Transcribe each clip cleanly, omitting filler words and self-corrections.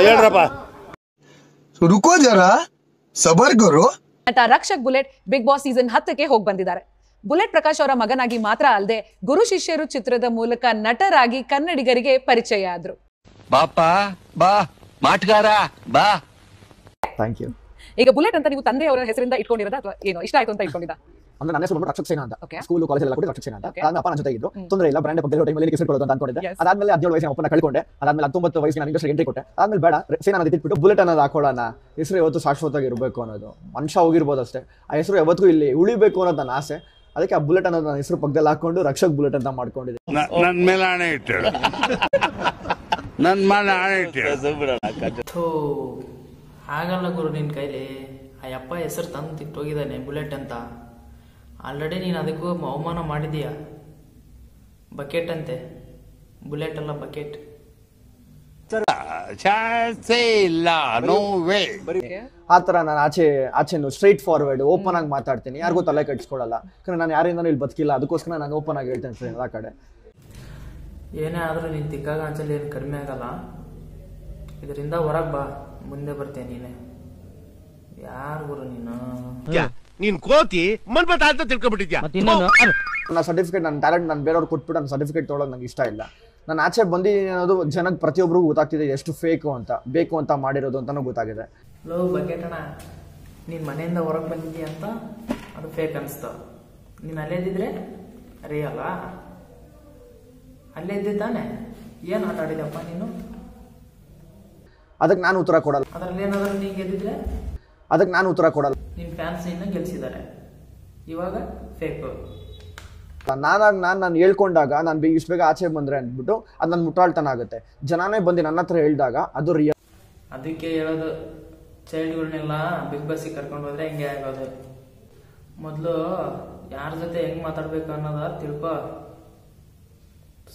ಹೇಳ್ರಪ್ಪ. रुको जरा सबर करो. ನಟ Rakshak bullet big boss season 10ಕ್ಕೆ ಹೋಗಿ ಬಂದಿದ್ದಾರೆ. ಬುಲೆಟ್ ಪ್ರಕಾಶ್ ಅವರ ಮಗನಾಗಿ ಮಾತ್ರ ಅಲ್ಲದೆ ಗುರು ಶಿಷ್ಯರು ಚಿತ್ರದ ಮೂಲಕ ನಟರಾಗಿ ಕನ್ನಡಿಗರಿಗೆ ಪರಿಚಯ ಆದ್ರು. ಬಾಪ ಬಾ ಮಾಟಗಾರ ಬಾ. Thank you. ಈಗ ಬುಲೆಟ್ ಅಂತ ನೀವು ತಂದೆಯವರ ಹೆಸರಿಂದ ಇಟ್ಕೊಂಡಿರೋದಾ ಅಥವಾ ಏನು ಇಷ್ಟ ಆಯ್ತು ಅಂತ ಇಟ್ಕೊಂಡಿದ್ದಾ? ಅಂದ್ರೆ ನನ್ನ ಹೆಸರು ರಕ್ಷಕ್ ಸೇನಾ ಅಂತ. ಸ್ಕೂಲ್ ಕಾಲೇಜ್ ಎಲ್ಲ ಕೂಡ ರಕ್ಷಕ್ ಸೇನಾ ಅಂತ. ನಾನು ಅಪ್ಪ ನನ್ನ ಜೊತೆ ಇದ್ರು. ತೊಂದರೆ ಇಲ್ಲ, ಬ್ರಾಂಡ್ ಪಕ್ಕದಲ್ಲಿ ಟೈಮಲ್ಲಿ ಹೆಸರು ಕೊಡೋದು ಅಂತ ಅನ್ಕೊಂಡಿದ್ದೆ. ಅದಾದ್ಮೇಲೆ 17 ವಯಸ್ಸಿನ ಅಪ್ಪನ ಕಳ್ಕೊಂಡೆ. ಅದಾದ್ಮೇಲೆ 19 ವಯಸ್ಸಿಗೆ ನಾನು ಇಂಡಸ್ಟ್ರಿಗೆ ಎಂಟ್ರಿ ಕೊಟ್ಟೆ. ಅದಾದ್ಮೇಲೆ ಬೇಡ ಸೇನಾ ಅನ್ನೋದು ಇಟ್ಬಿಟ್ಟು ಬುಲೆಟ್ ಅನ್ನೋದು ಹಾಕೊಳ್ಳೋಣ, ಹೆಸರು ಯಾವತ್ತೂ ಶಾಶ್ವತವಾಗಿ ಇರಬೇಕು ಅನ್ನೋದು. ಮನುಷ್ಯ ಹೋಗಿರ್ಬೋದು ಅಷ್ಟೇ, ಆ ಹೆಸರು ಯಾವತ್ತೂ ಇಲ್ಲಿ ಉಳಿಬೇಕು ಅನ್ನೋದು ನನ್ನ ಆಸೆ. ಅದಕ್ಕೆ ಆ ಬುಲೆಟ್ ಅನ್ನೋದು ನನ್ನ ಹೆಸರು ಪಕ್ಕದಲ್ಲಿ ಹಾಕೊಂಡು ರಕ್ಷಕ್ ಬುಲೆಟ್ ಅಂತ ಮಾಡ್ಕೊಂಡಿದ್ದೆ. ನನ್ನ ಮೇಲೆ ಆಣೆ ಇಟ್ಟು ನನ್ನ ಮೇಲೆ ಆಣೆ ಇಟ್ಟು ಆಗಲ್ಲ ಗುರು, ನಿನ್ನ ಕೈಲಿ ಆ ಅಪ್ಪ ಹೆಸರು ತಂದು ತಿಟ್ಟೋಗಿದ್ದಾನೆ ಬುಲೆಟ್ ಅಂತ. ಆಲ್ರೆಡಿ ನೀನು ಅದಕ್ಕೂ ಅವಮಾನ ಮಾಡಿದೀಯ. ಬಕೆಟ್ ಅಂತೆ, ಬುಲೆಟ್ ಅಲ್ಲ ಬಕೆಟ್. ಇಲ್ಲ, ನೋ ವೇ. ಆ ಥರ ನಾನು ಆಚೆನು ಸ್ಟ್ರೈಟ್ ಫಾರ್ವರ್ಡ್ ಓಪನ್ ಆಗಿ ಮಾತಾಡ್ತೀನಿ, ಯಾರಿಗೂ ತಲೆ ಕಟ್ಸ್ಕೊಳ್ಳಲ್ಲ. ಯಾಕಂದ್ರೆ ನಾನು ಯಾರಿಂದನೂ ಇಲ್ಲಿ ಬದುಕಿಲ್ಲ, ಅದಕ್ಕೋಸ್ಕರ ನಾನು ಓಪನ್ ಆಗಿ ಹೇಳ್ತೇನೆ ಫ್ರೆಂಡ್ ಎಲ್ಲ ಕಡೆ. ಏನೇ ಆದರೂ ನೀನು ತಿಕ್ಕಾಗ ಅನ್ಸಲ್ಲಿ ಏನು ಕಡಿಮೆ ಆಗಲ್ಲ. ಇದರಿಂದ ಹೊರಗೆ ಬಾ, ಮುಂದೆ ಬರ್ತೇನೆ ನೀನೆ. ಯಾರು ಗುರು ನೀನ್ ಕೋತಿ ಮನ್ಬತ್ತ ಅಂತ ತಿಳ್ಕೊಬಿಟ್ಟಿದ್ಯಾ. ನನ್ನ ಸರ್ಟಿಫಿಕೇಟ್, ನನ್ನ ಟ್ಯಾಲೆಂಟ್ ನಾನು ಬೇರೆಯವ್ರು ಕೊಟ್ಬಿಟ್ಟು ನನ್ನ ಸರ್ಟಿಫಿಕೇಟ್ ತೊಗೊಳೋದು ನಂಗೆ ಇಷ್ಟ ಇಲ್ಲ. ನಾನು ಆಚೆ ಬಂದಿದ್ದೀನಿ ಅನ್ನೋದು ಜನಕ್ಕೆ ಪ್ರತಿಯೊಬ್ಬರಿಗೂ ಗೊತ್ತಾಗ್ತಿದೆ, ಎಷ್ಟು ಫೇಕು ಅಂತ, ಬೇಕು ಅಂತ ಮಾಡಿರೋದು ಅಂತಲೂ ಗೊತ್ತಾಗಿದೆ. ಲೋ ಬಕೆಟ್ ಅಣ್ಣ, ನೀನು ಮನೆಯಿಂದ ಹೊರಗೆ ಬಂದಿದ್ದೀಯ ಅಂತ ಅದು ಫೇಕ್ ಅನಿಸ್ತು. ನೀನು ಅಲ್ಲೇ ಇದ್ದಿದ್ರೆ ರಿಯಲ್ಲ. ಅಲ್ಲೇ ಇದ್ದಿದ್ದು ತಾನೆ, ಏನು ಆಟ ಆಡಿದಪ್ಪ ನೀನು? ಅದಕ್ಕೆ ನಾನು ಉತ್ತರ ಕೊಡಲ್ಲ. ಅದರಲ್ಲಿ ಏನಾದರೂ ನೀ ಗೆದ್ದಿದ್ರೆ ಅದಕ್ಕೆ ನಾನು ಉತ್ತರ ಕೊಡಲ್ಲ. ನಿನ್ನ ಫ್ಯಾನ್ಸ್ ನಿನ್ನ ಗೆಲ್ಸಿದ್ದಾರೆ, ಇವಾಗ ಫೇಕು. ನಾನು ಹೇಳ್ಕೊಂಡಾಗ ನಾನು ಇಷ್ಟು ಬೇಗ ಆಚೆ ಬಂದರೆ ಅಂದ್ಬಿಟ್ಟು ಅದು ನನ್ನ ಮುಟ್ಟಾಳ್ತನ ಆಗುತ್ತೆ. ಜನನೇ ಬಂದು ನನ್ನ ಹತ್ರ ಹೇಳಿದಾಗ ಅದು ರಿಯಲ್. ಅದಕ್ಕೆ ಹೇಳೋದು, ಚೈಲ್ಡ್ಗಳನ್ನೆಲ್ಲ ಬಿಗ್ ಬಾಸಿಗೆ ಕರ್ಕೊಂಡು ಹೋದ್ರೆ ಹಿಂಗೆ ಆಗೋದು. ಮೊದಲು ಯಾರ ಜೊತೆ ಹೆಂಗೆ ಮಾತಾಡ್ಬೇಕು ಅನ್ನೋದ ತಿಳ್ಕೊ.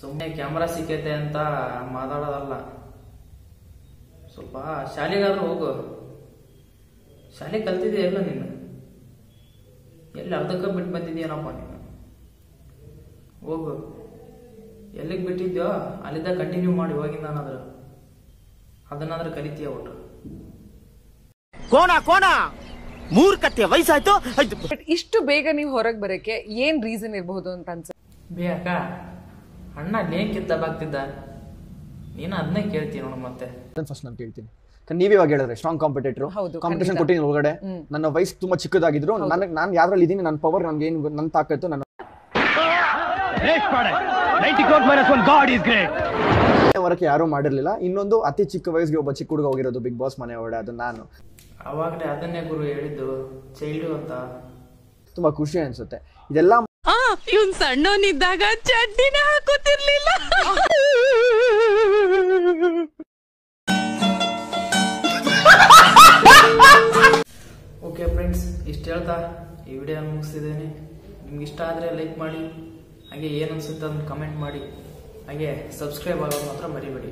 ಸುಮ್ಮನೆ ಕ್ಯಾಮ್ರಾ ಸಿಕ್ಕೈತೆ ಅಂತ ಮಾತಾಡೋದಲ್ಲ. ಸ್ವಲ್ಪ ಶಾಲೆಗಾದ್ರೂ ಹೋಗು. ಶಾಲೆ ಕಲ್ತಿದ್ದೆ ಇಲ್ಲ ನೀನು? ಎಲ್ಲಿ ಅರ್ಧಕ್ಕೆ ಬಿಟ್ಟು ಬಂದಿದ್ದೀನಪ್ಪ ನೀನು? ಹೋಗು, ಎಲ್ಲಿಗೆ ಬಿಟ್ಟಿದ್ಯೋ ಅಲ್ಲಿದ್ದ ಕಂಟಿನ್ಯೂ ಮಾಡಿ ಹೋಗಿದ್ದಾನಾದ್ರು ಅದನ್ನಾದ್ರೂ ಕಲಿತೀಯ ಒಟ್ಟು. ಕೋಣ ಮೂರ್ಖತೆ ವಯಸ್ಸಾಯ್ತು. ಇಷ್ಟು ಬೇಗ ನೀವು ಹೊರಗೆ ಬರೋಕ್ಕೆ ಏನ್ ರೀಸನ್ ಇರಬಹುದು ಅಂತ ಅನ್ಸುತ್ತೆ? ಬೇಕ ಅಣ್ಣ ನೇಕ್ ಕಿತ್ತಬಾಗ್ತಿದ್ದ, ನೀನು ಅದನ್ನೇ ಕೇಳ್ತೀನಿ ನೋಡು. ಮತ್ತೆ ಫಸ್ಟ್ ನಾನು ಕೇಳ್ತೀನಿ, ನೀವೇ ಇವಾಗ ಹೇಳಿದ್ರೆ ಸ್ಟ್ರಾಂಗ್ ಕಾಂಪಿಟೇಟರ್, ಕಾಂಪಿಟೇಷನ್ ಕೊಟ್ಟಿದ್ದೀನಿ ಒಳಗಡೆ. ನನ್ನ ವಯಸ್ಸು ತುಂಬಾ ಚಿಕ್ಕದಾಗಿದ್ರು, ನಾನು ಯಾವ್ದ್ರಲ್ಲಿ ಇದ್ದೀನಿ, ನನ್ನ ಪವರ್, ನನ್ಗೆ ಏನು ನನ್ನ ತಾಕತ್ತು, ನನ್ನ ವರಕ್ಕೆ ಯಾರೂ ಮಾಡಿರ್ಲಿಲ್ಲ. ಇನ್ನೊಂದು ಅತಿ ಚಿಕ್ಕ ವಯಸ್ಸಿಗೆ ಒಬ್ಬ ಚಿಕ್ಕ ಹುಡುಗ ಹೋಗಿರೋದು ಬಿಗ್ ಬಾಸ್ ಮನೆ ಒಳಗಡೆ, ಅದು ನಾನು. ಅವಾಗಲೇ ಅದನ್ನೇ ಗುರು ಹೇಳಿದ್ದು, ಚೈಲ್ಡು ಅಂತ. ತುಂಬಾ ಖುಷಿ ಅನ್ಸುತ್ತೆ ಇದೆಲ್ಲ. ಇವನ್ ಸಣ್ಣವನಿದ್ದಾಗ ಚಡ್ಡಿನ ಹಾಕೋತಿರ್ಲಿಲ್ಲ. ಓಕೆ ಫ್ರೆಂಡ್ಸ್, ಇಷ್ಟು ಹೇಳ್ತಾ ಈ ವಿಡಿಯೋ ಮುಗಿಸ್ತಿದ್ದೇನೆ. ನಿಮ್ಗೆ ಇಷ್ಟ ಆದರೆ ಲೈಕ್ ಮಾಡಿ, ಹಾಗೆ ಏನು ಅನ್ಸುತ್ತೆ ಅದನ್ನು ಕಮೆಂಟ್ ಮಾಡಿ, ಹಾಗೆ ಸಬ್ಸ್ಕ್ರೈಬ್ ಆಗೋದು ಮಾತ್ರ ಮರಿಬೇಡಿ.